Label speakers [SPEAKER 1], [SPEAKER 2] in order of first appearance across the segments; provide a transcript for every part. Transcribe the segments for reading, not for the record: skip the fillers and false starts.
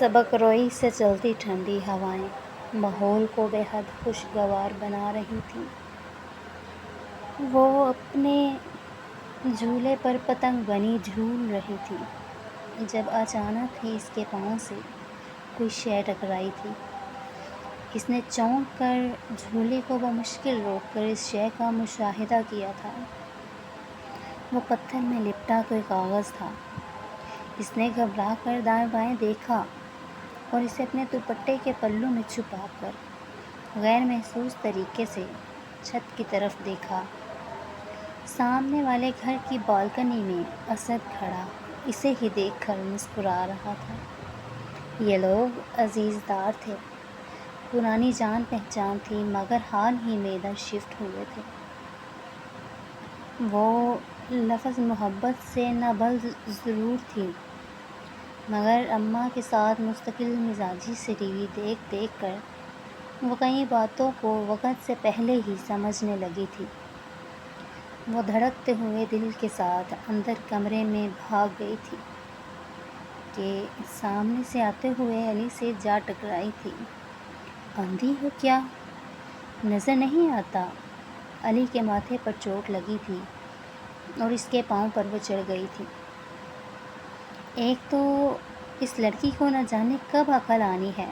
[SPEAKER 1] سبق روئی سے چلتی ٹھنڈی ہوائیں ماحول کو بے حد خوشگوار بنا رہی تھیں۔ وہ اپنے جھولے پر پتنگ بنی جھول رہی تھی جب اچانک ہی اس کے پاؤں سے کوئی شے ٹکرائی تھی۔ اس نے چونک کر جھولے کو بمشکل روک کر اس شے کا مشاہدہ کیا تھا۔ وہ پتھر میں لپٹا کوئی کاغذ تھا۔ اس نے گھبرا کر دائیں بائیں دیکھا اور اسے اپنے دوپٹے کے پلو میں چھپا کر غیر محسوس طریقے سے چھت کی طرف دیکھا۔ سامنے والے گھر کی بالکنی میں اسد کھڑا اسے ہی دیکھ کر مسکرا رہا تھا۔ یہ لوگ عزیزدار تھے، پرانی جان پہچان تھی مگر حال ہی میں ادھر شفٹ ہوئے تھے۔ وہ لفظ محبت سے نابلد ضرور تھی مگر اماں کے ساتھ مستقل مزاجی سے ٹی وی دیکھ دیکھ کر وہ کئی باتوں کو وقت سے پہلے ہی سمجھنے لگی تھی۔ وہ دھڑکتے ہوئے دل کے ساتھ اندر کمرے میں بھاگ گئی تھی کہ سامنے سے آتے ہوئے علی سے جا ٹکرائی تھی۔ اندھی ہو کیا؟ نظر نہیں آتا؟ علی کے ماتھے پر چوٹ لگی تھی اور اس کے پاؤں پر وہ چڑھ گئی تھی۔ ایک تو اس لڑکی کو نہ جانے کب عقل آنی ہے۔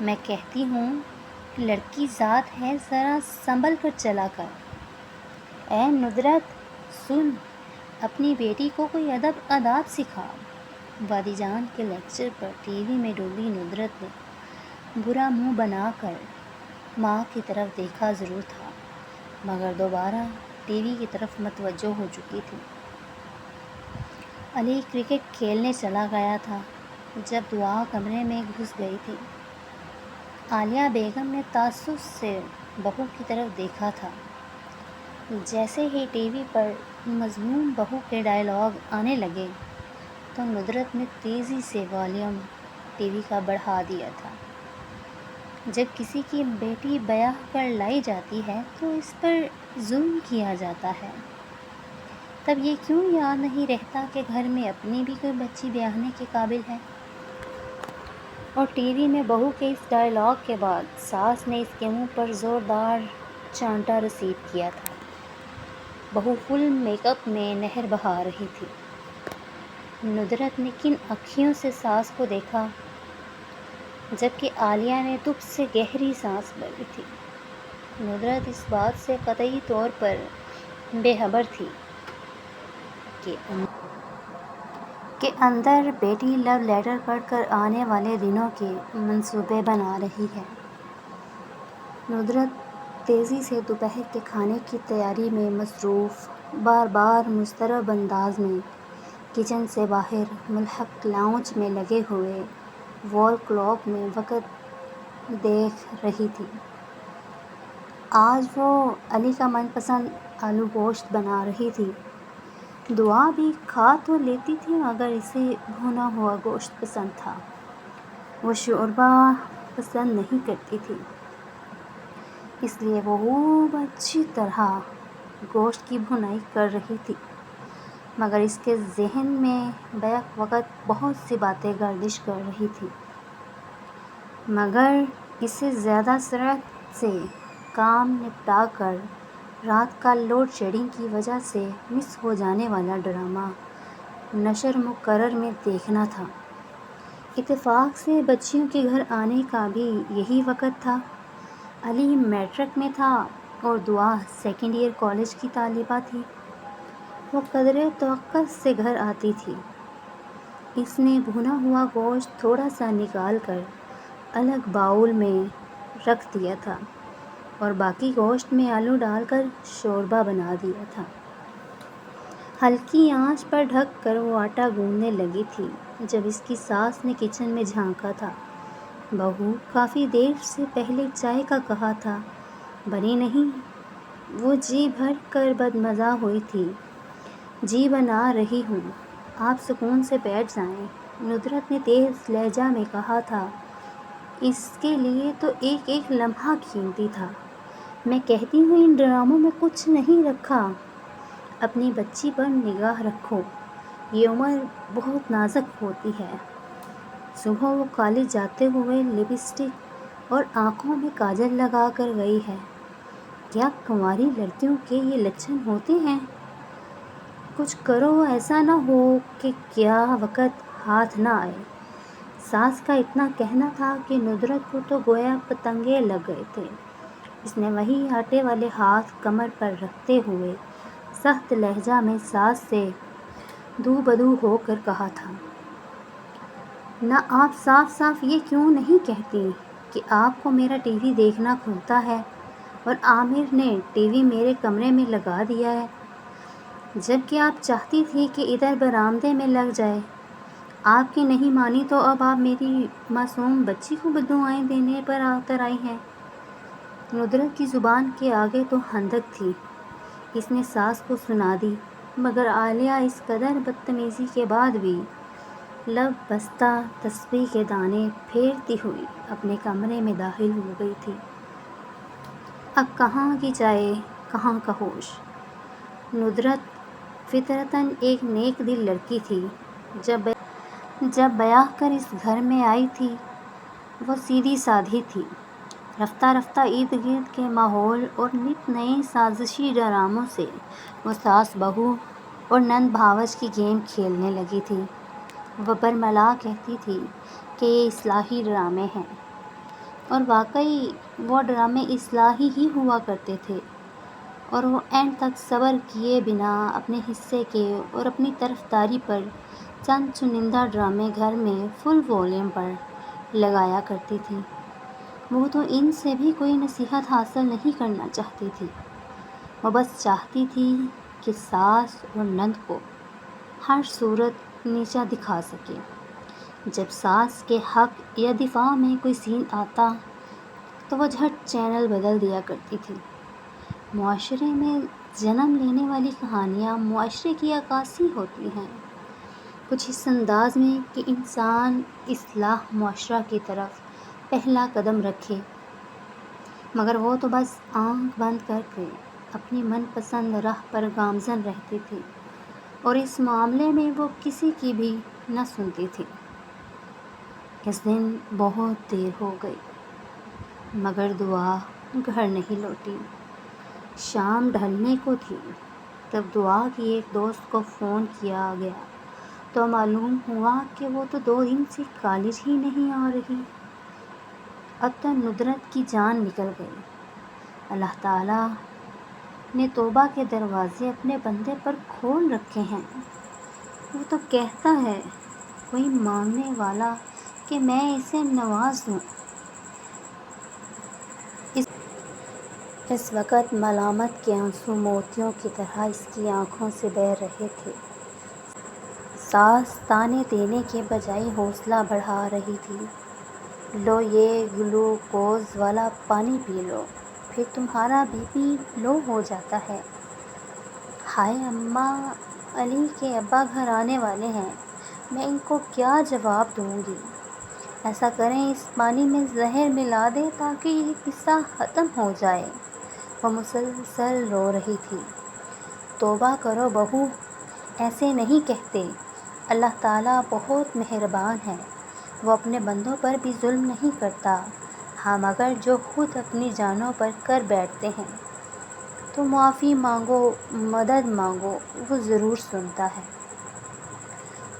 [SPEAKER 1] میں کہتی ہوں لڑکی ذات ہے، ذرا سنبھل کر چلا کر۔ اے ندرت سن، اپنی بیٹی کو کوئی ادب آداب سکھا۔ وادی جان کے لیکچر پر ٹی وی میں ڈوبی ندرت نے برا منہ بنا کر ماں کی طرف دیکھا ضرور تھا مگر دوبارہ ٹی وی کی طرف متوجہ ہو چکی تھی۔ علی کرکٹ کھیلنے چلا گیا تھا جب دعا کمرے میں گھس گئی تھی۔ عالیہ بیگم نے تعصب سے بہو کی طرف دیکھا تھا۔ جیسے ہی ٹی وی پر مذموم بہو کے ڈائیلاگ آنے لگے تو ندرت نے تیزی سے والیوم ٹی وی کا بڑھا دیا تھا۔ جب کسی کی بیٹی بیاہ کر لائی جاتی ہے تو اس پر ظلم کیا جاتا ہے، تب یہ کیوں یاد نہیں رہتا کہ گھر میں اپنی بھی کوئی بچی بیاہنے کے قابل ہے؟ اور ٹی وی میں بہو کے اس ڈائیلاگ کے بعد ساس نے اس کے منہ پر زوردار چانٹا رسید کیا تھا۔ بہو فل میک اپ میں نہر بہا رہی تھی۔ ندرت نے کن آنکھوں سے ساس کو دیکھا جبکہ عالیہ نے دکھ سے گہری سانس بھری تھی۔ ندرت اس بات سے قطعی طور پر بے خبر تھی کہ اندر بیٹی لو لیٹر پڑھ کر آنے والے دنوں کے منصوبے بنا رہی ہے۔ ندرت تیزی سے دوپہر کے کھانے کی تیاری میں مصروف، بار بار مضطرب انداز میں کچن سے باہر ملحق لاؤنج میں لگے ہوئے وال کلاک میں وقت دیکھ رہی تھی۔ آج وہ علی کا من پسند آلو گوشت بنا رہی تھی۔ دعا بھی کھا تو لیتی تھی مگر اسے بھنا ہوا گوشت پسند تھا۔ وہ شوربہ پسند نہیں کرتی تھی، اس لیے وہ خوب اچھی طرح گوشت کی بھنائی کر رہی تھی مگر اس کے ذہن میں بیک وقت بہت سی باتیں گردش کر رہی تھیں۔ مگر اسے زیادہ سرعت سے کام نپٹا کر رات کا لوڈ شیڈنگ کی وجہ سے مس ہو جانے والا ڈرامہ نشر مقرر میں دیکھنا تھا۔ اتفاق سے بچیوں کے گھر آنے کا بھی یہی وقت تھا۔ علی میٹرک میں تھا اور دعا سیکنڈ ایئر کالج کی طالبہ تھی۔ وہ قدرے توقع سے گھر آتی تھی۔ اس نے بھنا ہوا گوشت تھوڑا سا نکال کر الگ باؤل میں رکھ دیا تھا اور باقی گوشت میں آلو ڈال کر شوربہ بنا دیا تھا۔ ہلکی آنچ پر ڈھک کر وہ آٹا گوندنے لگی تھی جب اس کی ساس نے کچن میں جھانکا تھا۔ بہو، کافی دیر سے پہلے چائے کا کہا تھا، بنی نہیں؟ وہ جی بھر کر بدمزہ ہوئی تھی۔ جی بنا رہی ہوں، آپ سکون سے بیٹھ جائیں، ندرت نے تیز لہجہ میں کہا تھا۔ اس کے لیے تو ایک ایک لمحہ قیمتی تھا۔ میں کہتی ہوں ان ڈراموں میں کچھ نہیں رکھا۔ اپنی بچی پر نگاہ رکھو، یہ عمر بہت نازک ہوتی ہے۔ صبح وہ کالج جاتے ہوئے لپسٹک اور آنکھوں میں کاجل لگا کر گئی ہے۔ کیا کنواری لڑکیوں کے یہ لچھن ہوتے ہیں؟ کچھ کرو ایسا نہ ہو کہ کیا وقت ہاتھ نہ آئے۔ ساس کا اتنا کہنا تھا کہ ندرت کو تو گویا پتنگے لگ گئے تھے۔ اس نے وہی آٹے والے ہاتھ کمر پر رکھتے ہوئے سخت لہجہ میں ساس سے دو بدو ہو کر کہا تھا، نہ آپ صاف صاف یہ کیوں نہیں کہتی کہ آپ کو میرا ٹی وی دیکھنا کھلتا ہے اور عامر نے ٹی وی میرے کمرے میں لگا دیا ہے، جبکہ آپ چاہتی تھی کہ ادھر برآمدے میں لگ جائے۔ آپ کی نہیں مانی تو اب آپ میری معصوم بچی کو بددعائیں دینے پر اتر آئی ہیں۔ ندرت کی زبان کے آگے تو خندق تھی۔ اس نے ساس کو سنا دی، مگر عالیہ اس قدر بدتمیزی کے بعد بھی لب بستہ تسبیح کے دانے پھیرتی ہوئی اپنے کمرے میں داخل ہو گئی تھی۔ اب کہاں کی چائے کہاں کا ہوش۔ ندرت فطرتاً ایک نیک دل لڑکی تھی۔ جب بیاہ کر اس گھر میں آئی تھی وہ سیدھی سادھی تھی۔ رفتہ رفتہ ارد گرد کے ماحول اور نت نئے سازشی ڈراموں سے وہ ساس بہو اور نند بھاوج کی گیم کھیلنے لگی تھی۔ وہ برملا کہتی تھی کہ یہ اصلاحی ڈرامے ہیں، اور واقعی وہ ڈرامے اصلاحی ہی ہوا کرتے تھے، اور وہ اینڈ تک صبر کیے بنا اپنے حصے کے اور اپنی طرفداری پر چند چنندہ ڈرامے گھر میں فل والیوم پر لگایا کرتی تھی۔ وہ تو ان سے بھی کوئی نصیحت حاصل نہیں کرنا چاہتی تھی۔ وہ بس چاہتی تھی کہ ساس اور نند کو ہر صورت نیچا دکھا سکے۔ جب ساس کے حق یا دفاع میں کوئی سین آتا تو وہ جھٹ چینل بدل دیا کرتی تھی۔ معاشرے میں جنم لینے والی کہانیاں معاشرے کی عکاسی ہوتی ہیں، کچھ اس انداز میں کہ انسان اصلاح معاشرہ کی طرف پہلا قدم رکھے، مگر وہ تو بس آنکھ بند کر کے اپنی من پسند راہ پر گامزن رہتی تھی، اور اس معاملے میں وہ کسی کی بھی نہ سنتی تھی۔ اس دن بہت دیر ہو گئی مگر دعا گھر نہیں لوٹی۔ شام ڈھلنے کو تھی، تب دعا کی ایک دوست کو فون کیا گیا تو معلوم ہوا کہ وہ تو 2 دن سے کالج ہی نہیں آ رہی۔ اب تو ندرت کی جان نکل گئی۔ اللہ تعالیٰ نے توبہ کے دروازے اپنے بندے پر کھول رکھے ہیں۔ وہ تو کہتا ہے کوئی مانگنے والا کہ میں اسے نواز دوں۔ اس وقت ملامت کے آنسو موتیوں کی طرح اس کی آنکھوں سے بہہ رہے تھے۔ ساس طعنے دینے کے بجائے حوصلہ بڑھا رہی تھی، لو یہ گلوکوز والا پانی پی لو، پھر تمہارا بی پی لو ہو جاتا ہے۔ ہائے اماں، علی کے ابا گھر آنے والے ہیں، میں ان کو کیا جواب دوں گی؟ ایسا کریں اس پانی میں زہر ملا دیں تاکہ یہ قصہ ختم ہو جائے۔ وہ مسلسل رو رہی تھی۔ توبہ کرو بہو، ایسے نہیں کہتے، اللہ تعالیٰ بہت مہربان ہے، وہ اپنے بندوں پر بھی ظلم نہیں کرتا۔ ہاں مگر جو خود اپنی جانوں پر کر بیٹھتے ہیں تو معافی مانگو، مدد مانگو، وہ ضرور سنتا ہے۔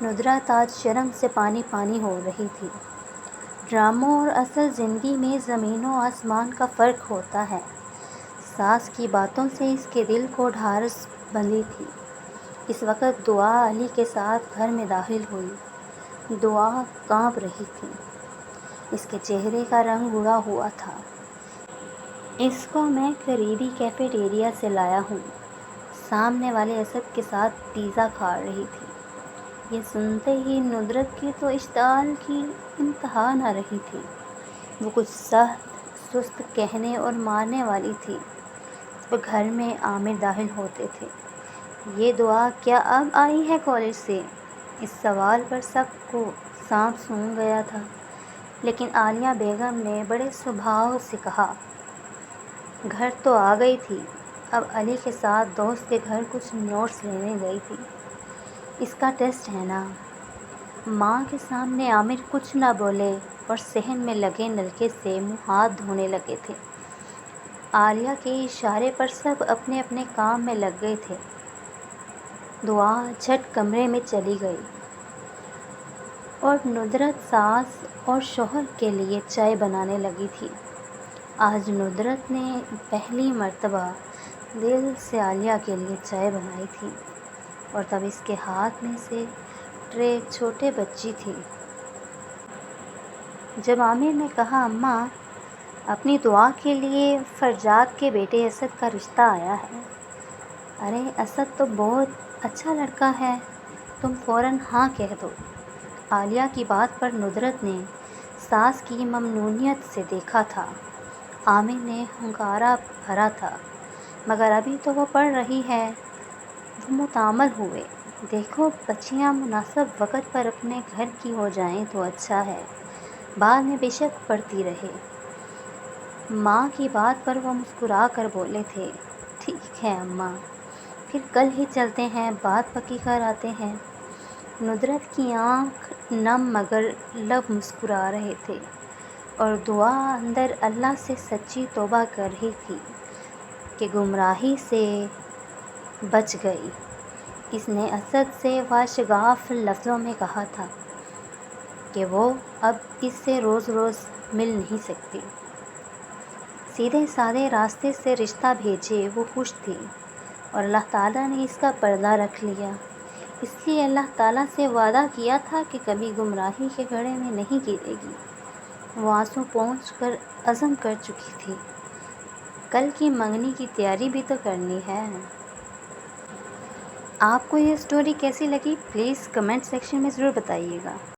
[SPEAKER 1] ندرت آج شرم سے پانی پانی ہو رہی تھی۔ ڈراموں اور اصل زندگی میں زمین و آسمان کا فرق ہوتا ہے۔ ساس کی باتوں سے اس کے دل کو ڈھارس بندھی تھی۔ اس وقت دعا علی کے ساتھ گھر میں داخل ہوئی۔ دعا کانپ رہی تھی، اس کے چہرے کا رنگ اڑا ہوا تھا۔ اس کو میں قریبی کیفے ٹیریا سے لایا ہوں۔ سامنے والے اسد کے ساتھ پیزا کھا رہی تھی۔ یہ سنتے ہی ندرت کی تو اشتعال کی انتہا نہ رہی تھی۔ وہ کچھ سخت سست کہنے اور مارنے والی تھی۔ جب گھر میں عامر داخل ہوتے تھے، یہ دعا کیا اب آئی ہے کالج سے؟ اس سوال پر سب کو سانپ سونگھ گیا تھا، لیکن عالیہ بیگم نے بڑے سبھاؤ سے کہا، گھر تو آ گئی تھی، اب علی کے ساتھ دوست کے گھر کچھ نوٹس لینے گئی تھی، اس کا ٹیسٹ ہے نا۔ ماں کے سامنے عامر کچھ نہ بولے اور صحن میں لگے نلکے سے منہ ہاتھ دھونے لگے تھے۔ عالیہ کے اشارے پر سب اپنے اپنے کام میں لگ گئے تھے۔ دعا جھٹ کمرے میں چلی گئی اور ندرت ساس اور شوہر کے لیے چائے بنانے لگی تھی۔ آج ندرت نے پہلی مرتبہ دل سے عالیہ کے لیے چائے بنائی تھی اور تب اس کے ہاتھ میں سے ٹرے ایک چھوٹے بچی تھی۔ جب عامر نے کہا اماں اپنی دعا کے لیے فرجاد کے بیٹے اسد کا رشتہ آیا ہے۔ ارے اسد تو بہت اچھا لڑکا ہے، تم فوراً ہاں کہہ دو۔ عالیہ کی بات پر ندرت نے ساس کی ممنونیت سے دیکھا تھا۔ عامر نے ہنکارا بھرا تھا، مگر ابھی تو وہ پڑھ رہی ہے۔ وہ متعامل ہوئے۔ دیکھو بچیاں مناسب وقت پر اپنے گھر کی ہو جائیں تو اچھا ہے، بعد میں بے شک پڑھتی رہے۔ ماں کی بات پر وہ مسکرا کر بولے تھے، ٹھیک ہے اماں، پھر کل ہی چلتے ہیں، بات پکی کر آتے ہیں۔ ندرت کی آنکھ نم مگر لب مسکرا رہے تھے اور دعا اندر اللہ سے سچی توبہ کر رہی تھی کہ گمراہی سے بچ گئی۔ اس نے اسد سے واشگاف لفظوں میں کہا تھا کہ وہ اب اس سے روز روز مل نہیں سکتی۔ سیدھے سادے راستے سے رشتہ بھیجے وہ خوش تھی اور اللہ تعالیٰ نے اس کا پردہ رکھ لیا۔ اس لیے اللہ تعالیٰ سے وعدہ کیا تھا کہ کبھی گمراہی کے گڑھے میں نہیں گرے گی۔ وہ آنسو پونچھ کر عزم کر چکی تھی، کل کی منگنی کی تیاری بھی تو کرنی ہے۔ آپ کو یہ سٹوری کیسی لگی پلیز کمنٹ سیکشن میں ضرور بتائیے گا۔